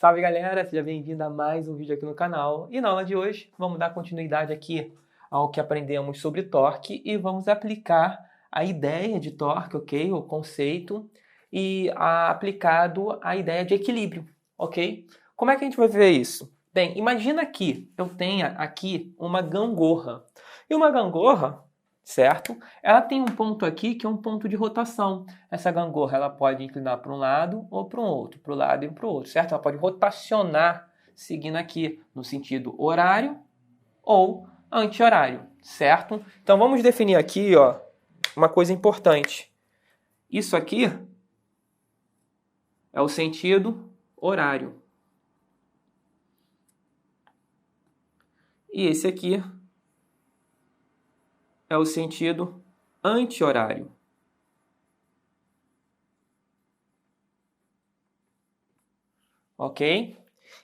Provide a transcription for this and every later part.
Salve galera, seja bem-vindo a mais um vídeo aqui no canal. E na aula de hoje vamos dar continuidade aqui ao que aprendemos sobre torque e vamos aplicar a ideia de torque, ok? O conceito e aplicado a ideia de equilíbrio, ok? Como é que a gente vai ver isso? Bem, imagina que eu tenha aqui uma gangorra. E uma gangorra, certo? Ela tem um ponto aqui que é um ponto de rotação. Essa gangorra ela pode inclinar para um lado ou para um outro, para o lado e para o outro, certo? Ela pode rotacionar seguindo aqui no sentido horário ou anti-horário, certo? Então vamos definir aqui, ó, uma coisa importante. Isso aqui é o sentido horário. E esse aqui é o sentido anti-horário. Ok?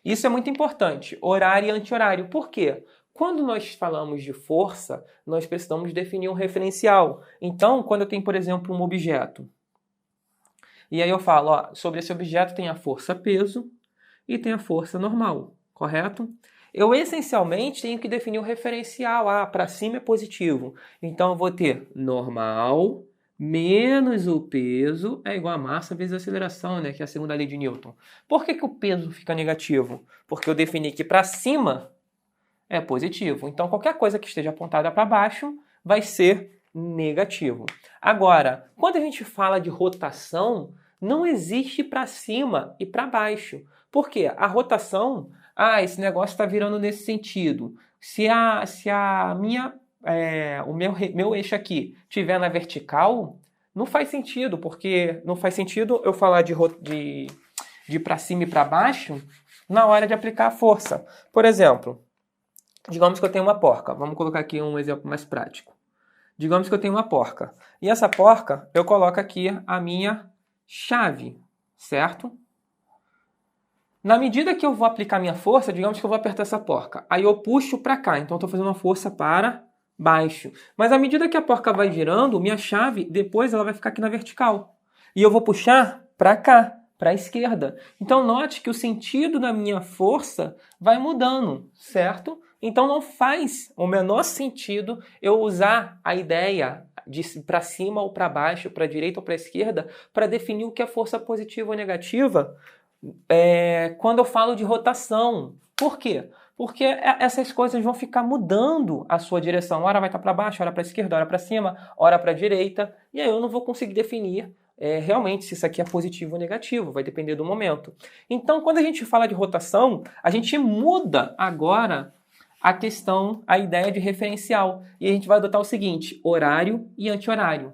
Isso é muito importante, horário e anti-horário. Por quê? Quando nós falamos de força, nós precisamos definir um referencial. Então, quando eu tenho, por exemplo, um objeto, e aí eu falo, ó, sobre esse objeto tem a força peso e tem a força normal, correto? Eu essencialmente tenho que definir o referencial. Ah, para cima é positivo. Então eu vou ter normal menos o peso é igual a massa vezes a aceleração, né? Que é a segunda lei de Newton. Por que o peso fica negativo? Porque eu defini que para cima é positivo. Então qualquer coisa que esteja apontada para baixo vai ser negativo. Agora, quando a gente fala de rotação, não existe para cima e para baixo. Por quê? A rotação, esse negócio está virando nesse sentido. O meu eixo aqui estiver na vertical, não faz sentido, porque não faz sentido eu falar de para cima e para baixo na hora de aplicar a força. Por exemplo, digamos que eu tenho uma porca. Vamos colocar aqui um exemplo mais prático. Digamos que eu tenho uma porca. E essa porca, eu coloco aqui a minha chave, certo? Na medida que eu vou aplicar minha força, digamos que eu vou apertar essa porca. Aí eu puxo para cá, então eu estou fazendo uma força para baixo. Mas à medida que a porca vai girando, minha chave, depois ela vai ficar aqui na vertical. E eu vou puxar para cá, para a esquerda. Então note que o sentido da minha força vai mudando, certo? Então não faz o menor sentido eu usar a ideia de para cima ou para baixo, para a direita ou para a esquerda, para definir o que é força positiva ou negativa quando eu falo de rotação. Por quê? Porque essas coisas vão ficar mudando a sua direção. Hora vai estar para baixo, hora para a esquerda, hora para cima, hora para a direita. E aí eu não vou conseguir definir realmente se isso aqui é positivo ou negativo. Vai depender do momento. Então, quando a gente fala de rotação, a gente muda agora a questão, a ideia de referencial. E a gente vai adotar o seguinte, horário e anti-horário.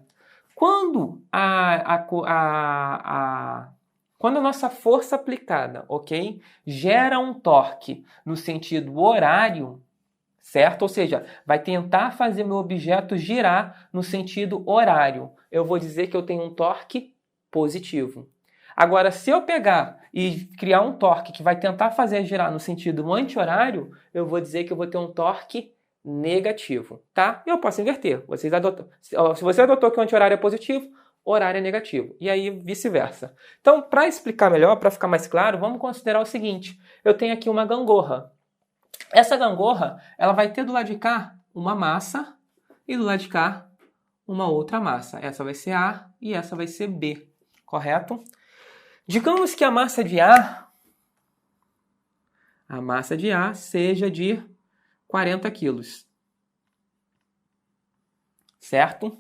Quando quando a nossa força aplicada, ok, gera um torque no sentido horário, certo? Ou seja, vai tentar fazer meu objeto girar no sentido horário. Eu vou dizer que eu tenho um torque positivo. Agora, se eu pegar e criar um torque que vai tentar fazer girar no sentido anti-horário, eu vou dizer que eu vou ter um torque negativo, tá? E eu posso inverter. Se você adotou que o anti-horário é positivo, horário é negativo. E aí vice-versa. Então, para explicar melhor, para ficar mais claro, vamos considerar o seguinte. Eu tenho aqui uma gangorra. Essa gangorra, ela vai ter do lado de cá uma massa e do lado de cá uma outra massa. Essa vai ser A e essa vai ser B, correto? Digamos que a massa de A seja de 40 quilos. Certo?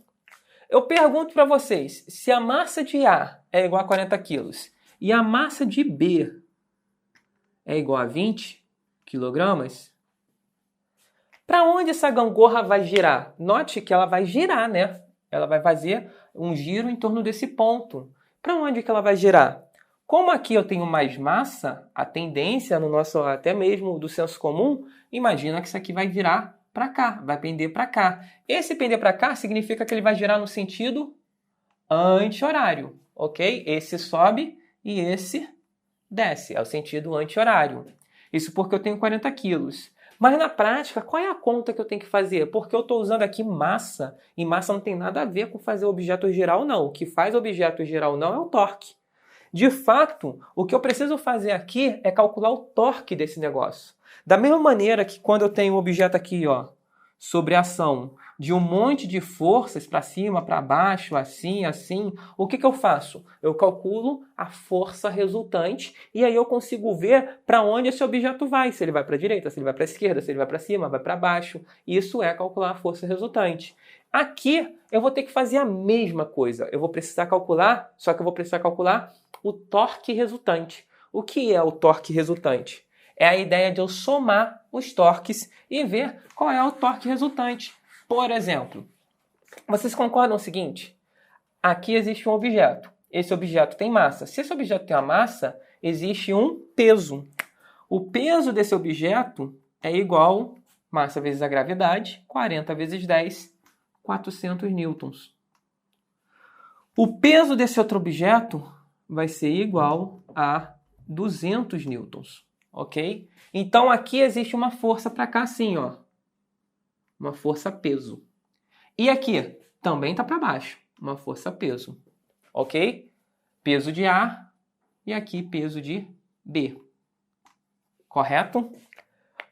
Eu pergunto para vocês, se a massa de A é igual a 40 quilos e a massa de B é igual a 20 quilogramas, para onde essa gangorra vai girar? Note que ela vai girar, né? Ela vai fazer um giro em torno desse ponto. Para onde que ela vai girar? Como aqui eu tenho mais massa, a tendência no nosso, até mesmo do senso comum, imagina que isso aqui vai virar para cá, vai pender para cá. Esse pender para cá significa que ele vai girar no sentido anti-horário, ok? Esse sobe e esse desce, é o sentido anti-horário. Isso porque eu tenho 40 quilos. Mas na prática, qual é a conta que eu tenho que fazer? Porque eu estou usando aqui massa, e massa não tem nada a ver com fazer o objeto girar ou não. O que faz o objeto girar ou não é o torque. De fato, o que eu preciso fazer aqui é calcular o torque desse negócio. Da mesma maneira que quando eu tenho um objeto aqui, ó, sobre a ação de um monte de forças para cima, para baixo, assim, assim, o que eu faço? Eu calculo a força resultante e aí eu consigo ver para onde esse objeto vai, se ele vai para a direita, se ele vai para a esquerda, se ele vai para cima, vai para baixo. Isso é calcular a força resultante. Aqui eu vou ter que fazer a mesma coisa. Eu vou precisar calcular, só que eu vou precisar calcular o torque resultante. O que é o torque resultante? É a ideia de eu somar os torques e ver qual é o torque resultante. Por exemplo, vocês concordam o seguinte? Aqui existe um objeto. Esse objeto tem massa. Se esse objeto tem uma massa, existe um peso. O peso desse objeto é igual massa vezes a gravidade, 40 vezes 10, 400 newtons. O peso desse outro objeto vai ser igual a 200 newtons. Ok? Então aqui existe uma força para cá assim, ó. Uma força peso. E aqui também está para baixo. Uma força peso. Ok? Peso de A e aqui peso de B. Correto?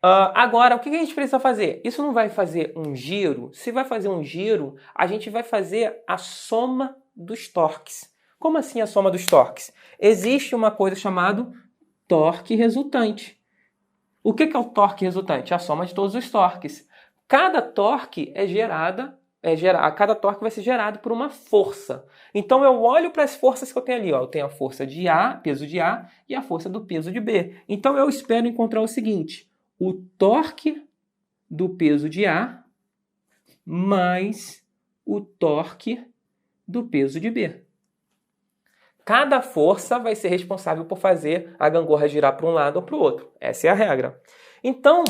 Agora, o que a gente precisa fazer? Isso não vai fazer um giro? Se vai fazer um giro, a gente vai fazer a soma dos torques. Como assim a soma dos torques? Existe uma coisa chamada torque resultante. O que é o torque resultante? A soma de todos os torques. Cada torque cada torque vai ser gerado por uma força. Então eu olho para as forças que eu tenho ali. Ó. Eu tenho a força de A, peso de A, e a força do peso de B. Então eu espero encontrar o seguinte: o torque do peso de A mais o torque do peso de B. Cada força vai ser responsável por fazer a gangorra girar para um lado ou para o outro. Essa é a regra. Então,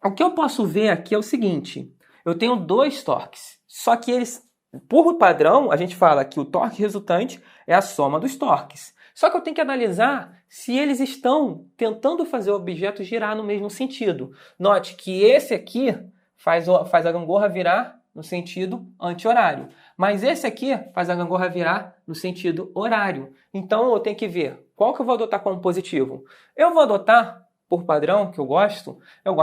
o que eu posso ver aqui é o seguinte. Eu tenho dois torques. Só que eles, por padrão, a gente fala que o torque resultante é a soma dos torques. Só que eu tenho que analisar se eles estão tentando fazer o objeto girar no mesmo sentido. Note que esse aqui faz a gangorra virar no sentido anti-horário. Mas esse aqui faz a gangorra virar no sentido horário. Então eu tenho que ver qual que eu vou adotar como positivo. Eu vou adotar, por padrão, que eu gosto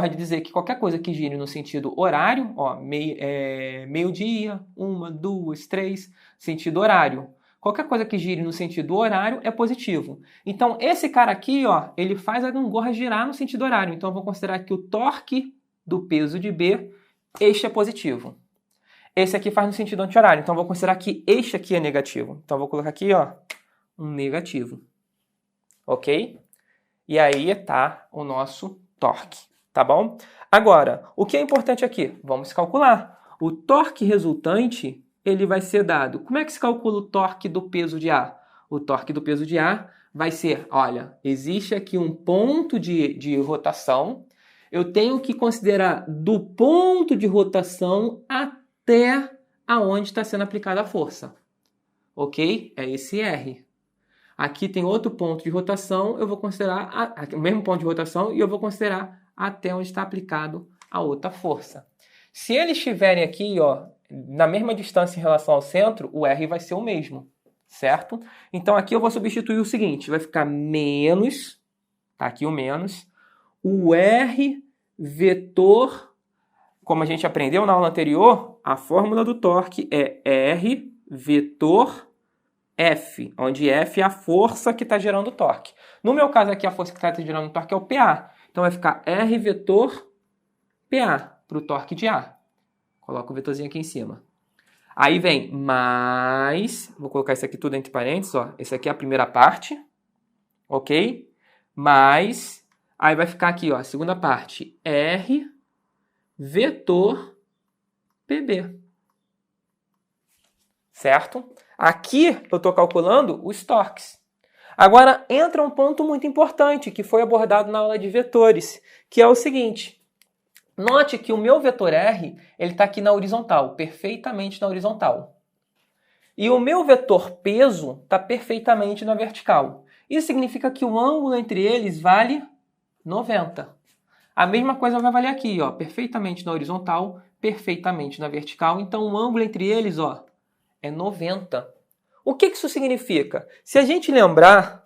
de dizer que qualquer coisa que gire no sentido horário, ó, meio-dia, 1, 2, 3, sentido horário. Qualquer coisa que gire no sentido horário é positivo. Então esse cara aqui, ó, ele faz a gangorra girar no sentido horário. Então eu vou considerar que o torque do peso de B, este é positivo. Esse aqui faz no sentido anti-horário, então eu vou considerar que este aqui é negativo. Então eu vou colocar aqui, ó, um negativo. Ok? E aí está o nosso torque, tá bom? Agora, o que é importante aqui? Vamos calcular. O torque resultante, ele vai ser dado. Como é que se calcula o torque do peso de A? O torque do peso de A vai ser, olha, existe aqui um ponto de rotação. Eu tenho que considerar do ponto de rotação até aonde está sendo aplicada a força. Ok? É esse R. Aqui tem outro ponto de rotação, eu vou considerar o mesmo ponto de rotação e eu vou considerar até onde está aplicado a outra força. Se eles estiverem aqui, ó, na mesma distância em relação ao centro, o R vai ser o mesmo, certo? Então aqui eu vou substituir o seguinte, vai ficar menos, tá aqui o menos, o R vetor, como a gente aprendeu na aula anterior, a fórmula do torque é R vetor F, onde F é a força que está gerando o torque. No meu caso aqui, a força que está gerando o torque é o PA. Então vai ficar R vetor PA para o torque de A. Coloco o vetorzinho aqui em cima. Aí vem mais, vou colocar isso aqui tudo entre parênteses, ó. Esse aqui é a primeira parte, ok? Mais, aí vai ficar aqui, ó, a segunda parte, R vetor PB. Certo? Aqui eu estou calculando os torques. Agora entra um ponto muito importante que foi abordado na aula de vetores, que é o seguinte. Note que o meu vetor R está aqui na horizontal, perfeitamente na horizontal. E o meu vetor peso está perfeitamente na vertical. Isso significa que o ângulo entre eles vale 90. A mesma coisa vai valer aqui, ó, perfeitamente na horizontal, perfeitamente na vertical. Então o ângulo entre eles, ó, é 90. O que isso significa? Se a gente lembrar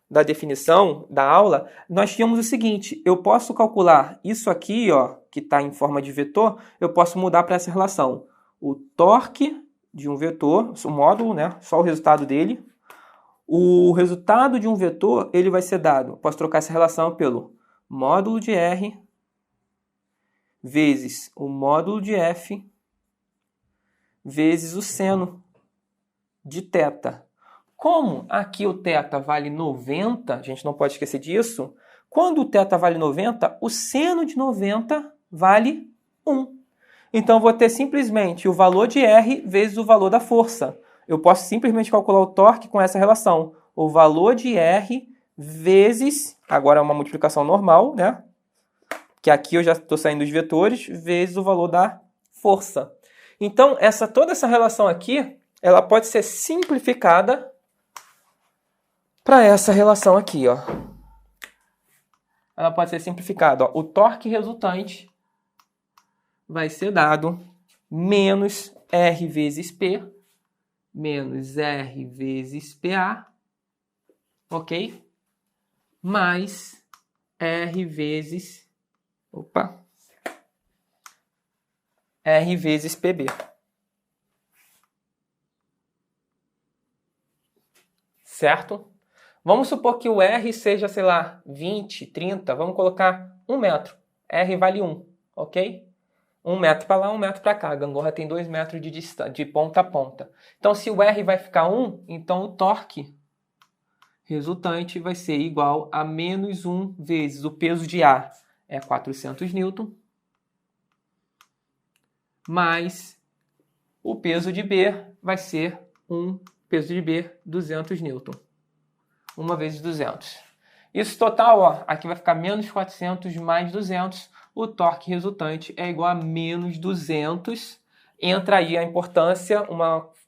da definição da aula, nós tínhamos o seguinte, eu posso calcular isso aqui, ó, que está em forma de vetor, eu posso mudar para essa relação. O torque de um vetor, o módulo, né, só o resultado dele. O resultado de um vetor, ele vai ser dado, posso trocar essa relação pelo módulo de R vezes o módulo de F vezes o seno de θ. Como aqui o θ vale 90, a gente não pode esquecer disso, quando o θ vale 90, o seno de 90 vale 1. Então, eu vou ter simplesmente o valor de R vezes o valor da força. Eu posso simplesmente calcular o torque com essa relação. O valor de R vezes, agora é uma multiplicação normal, né? Que aqui eu já estou saindo dos vetores, vezes o valor da força. Então, toda essa relação aqui, ela pode ser simplificada para essa relação aqui, ó. Ela pode ser simplificada, ó. O torque resultante vai ser dado menos R vezes P, menos R vezes PA, ok? Mais R vezes, R vezes PB. Certo? Vamos supor que o R seja, sei lá, 20, 30, vamos colocar 1 metro. R vale 1, ok? 1 metro para lá, 1 metro para cá. A gangorra tem 2 metros de distância, de ponta a ponta. Então, se o R vai ficar 1, então o torque resultante vai ser igual a menos 1 vezes o peso de A, é 400 Newton, mais o peso de B vai ser peso de B, 200 Newton. 1 vezes 200. Isso total, ó, aqui vai ficar menos 400 mais 200. O torque resultante é igual a menos 200. Entra aí a importância,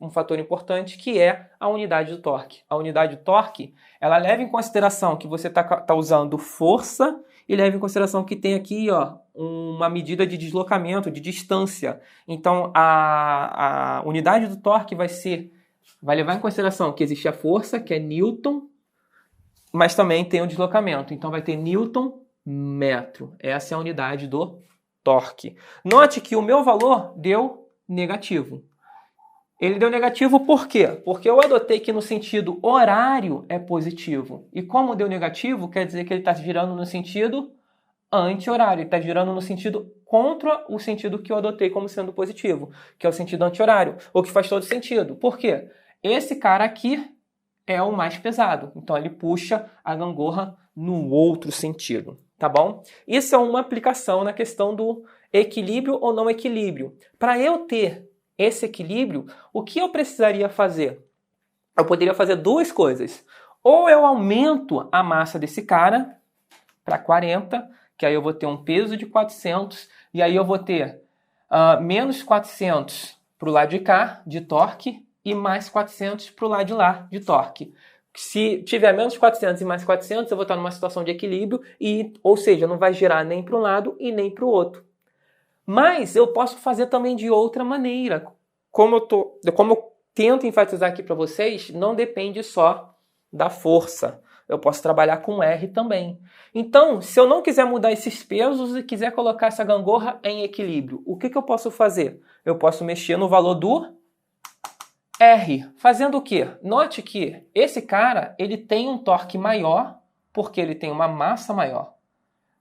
um fator importante, que é a unidade do torque. A unidade do torque, ela leva em consideração que você tá usando força e leva em consideração que tem aqui, ó, uma medida de deslocamento, de distância. Então, a unidade do torque vai levar em consideração que existe a força, que é Newton, mas também tem o deslocamento. Então, vai ter Newton metro. Essa é a unidade do torque. Note que o meu valor deu negativo. Ele deu negativo por quê? Porque eu adotei que no sentido horário é positivo. E como deu negativo, quer dizer que ele está girando no sentido anti-horário. Ele está girando no sentido contra o sentido que eu adotei como sendo positivo, que é o sentido anti-horário. O que faz todo sentido. Por quê? Esse cara aqui é o mais pesado. Então, ele puxa a gangorra no outro sentido. Tá bom? Isso é uma aplicação na questão do equilíbrio ou não equilíbrio. Para eu ter esse equilíbrio, o que eu precisaria fazer? Eu poderia fazer duas coisas. Ou eu aumento a massa desse cara para 40, que aí eu vou ter um peso de 400, e aí eu vou ter menos 400 para o lado de cá, de torque, e mais 400 para o lado de lá, de torque. Se tiver menos 400 e mais 400, eu vou estar numa situação de equilíbrio, ou seja, não vai girar nem para um lado e nem para o outro. Mas eu posso fazer também de outra maneira. Como eu tento enfatizar aqui para vocês, não depende só da força. Eu posso trabalhar com R também. Então, se eu não quiser mudar esses pesos e quiser colocar essa gangorra em equilíbrio, o que eu posso fazer? Eu posso mexer no valor do R. Fazendo o quê? Note que esse cara ele tem um torque maior porque ele tem uma massa maior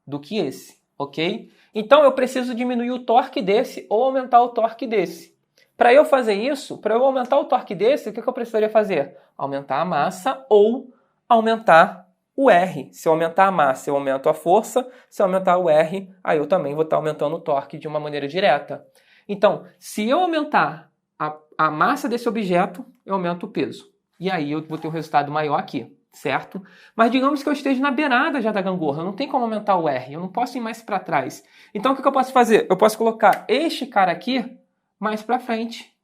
do que esse, ok? Então, eu preciso diminuir o torque desse ou aumentar o torque desse. Para eu fazer isso, para eu aumentar o torque desse, o que eu precisaria fazer? Aumentar a massa ou aumentar o R. Se eu aumentar a massa, eu aumento a força. Se eu aumentar o R, aí eu também vou estar aumentando o torque de uma maneira direta. Então, se eu aumentar a massa desse objeto, eu aumento o peso. E aí eu vou ter um resultado maior aqui, certo? Mas digamos que eu esteja na beirada já da gangorra, não tem como aumentar o R, eu não posso ir mais para trás. Então o que eu posso fazer? Eu posso colocar este cara aqui mais para frente,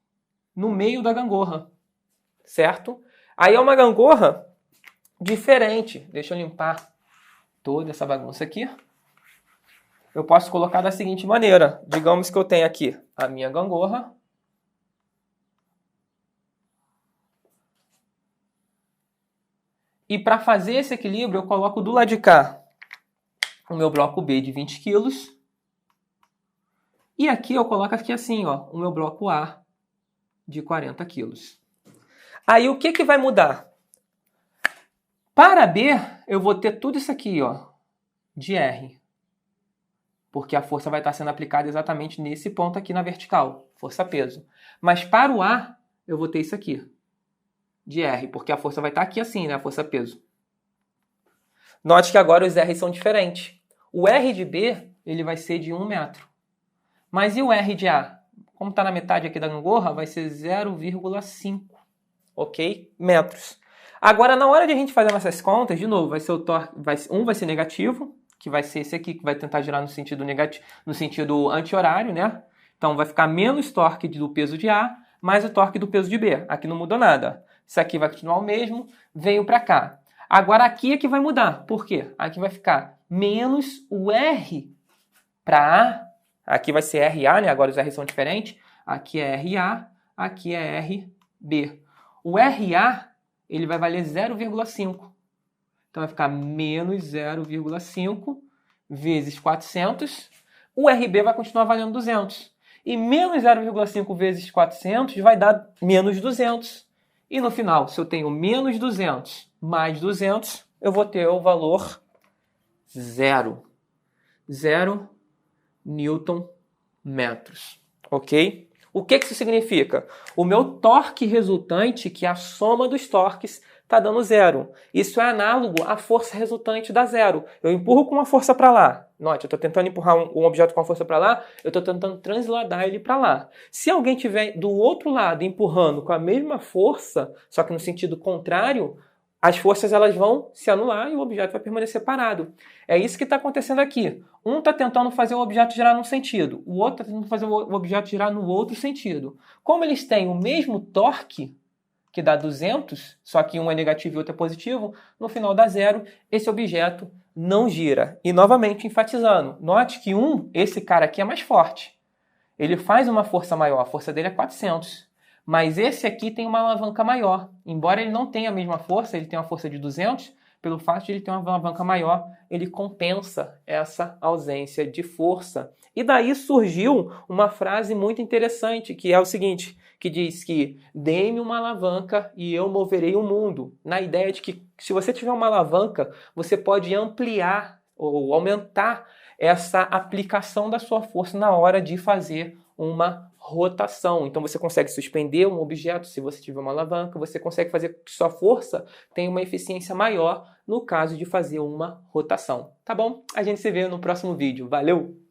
no meio da gangorra, certo? Aí é uma gangorra diferente. Deixa eu limpar toda essa bagunça aqui. Eu posso colocar da seguinte maneira. Digamos que eu tenho aqui a minha gangorra. E para fazer esse equilíbrio, eu coloco do lado de cá o meu bloco B de 20 kg. E aqui eu coloco aqui assim, ó, o meu bloco A de 40 kg. Aí o que vai mudar? Para B, eu vou ter tudo isso aqui, ó, de R. Porque a força vai estar sendo aplicada exatamente nesse ponto aqui na vertical, força-peso. Mas para o A, eu vou ter isso aqui, de R, porque a força vai estar aqui assim, né, a força-peso. Note que agora os R são diferentes. O R de B, ele vai ser de 1 metro. Mas e o R de A? Como está na metade aqui da gangorra, vai ser 0,5, ok? Metros. Agora, na hora de a gente fazer essas contas, de novo, vai ser o torque, um vai ser negativo, que vai ser esse aqui, que vai tentar girar no sentido negativo, no sentido anti-horário, né? Então, vai ficar menos torque do peso de A, mais o torque do peso de B. Aqui não mudou nada. Isso aqui vai continuar o mesmo, veio para cá. Agora, aqui é que vai mudar. Por quê? Aqui vai ficar menos o R para A. Aqui vai ser RA, né? Agora os R são diferentes. Aqui é RA, aqui é RB. O RA, ele vai valer 0,5. Então vai ficar menos 0,5 vezes 400. O RB vai continuar valendo 200. E menos 0,5 vezes 400 vai dar menos 200. E no final, se eu tenho menos 200 mais 200, eu vou ter o valor 0. 0 Newton metros. Ok? O que isso significa? O meu torque resultante, que é a soma dos torques, está dando 0. Isso é análogo à força resultante da 0. Eu empurro com uma força para lá. Note, eu estou tentando empurrar um objeto com uma força para lá, eu estou tentando transladar ele para lá. Se alguém estiver do outro lado empurrando com a mesma força, só que no sentido contrário, as forças elas vão se anular e o objeto vai permanecer parado. É isso que está acontecendo aqui. Um está tentando fazer o objeto girar num sentido, o outro está tentando fazer o objeto girar no outro sentido. Como eles têm o mesmo torque, que dá 200, só que um é negativo e outro é positivo, no final dá 0, esse objeto não gira. E novamente enfatizando, note que esse cara aqui é mais forte. Ele faz uma força maior, a força dele é 400. Mas esse aqui tem uma alavanca maior. Embora ele não tenha a mesma força, ele tem uma força de 200, pelo fato de ele ter uma alavanca maior, ele compensa essa ausência de força. E daí surgiu uma frase muito interessante, que é o seguinte, que diz que dê-me uma alavanca e eu moverei o mundo. Na ideia de que se você tiver uma alavanca, você pode ampliar ou aumentar essa aplicação da sua força na hora de fazer uma rotação. Então você consegue suspender um objeto se você tiver uma alavanca, você consegue fazer que sua força tenha uma eficiência maior no caso de fazer uma rotação. Tá bom? A gente se vê no próximo vídeo. Valeu!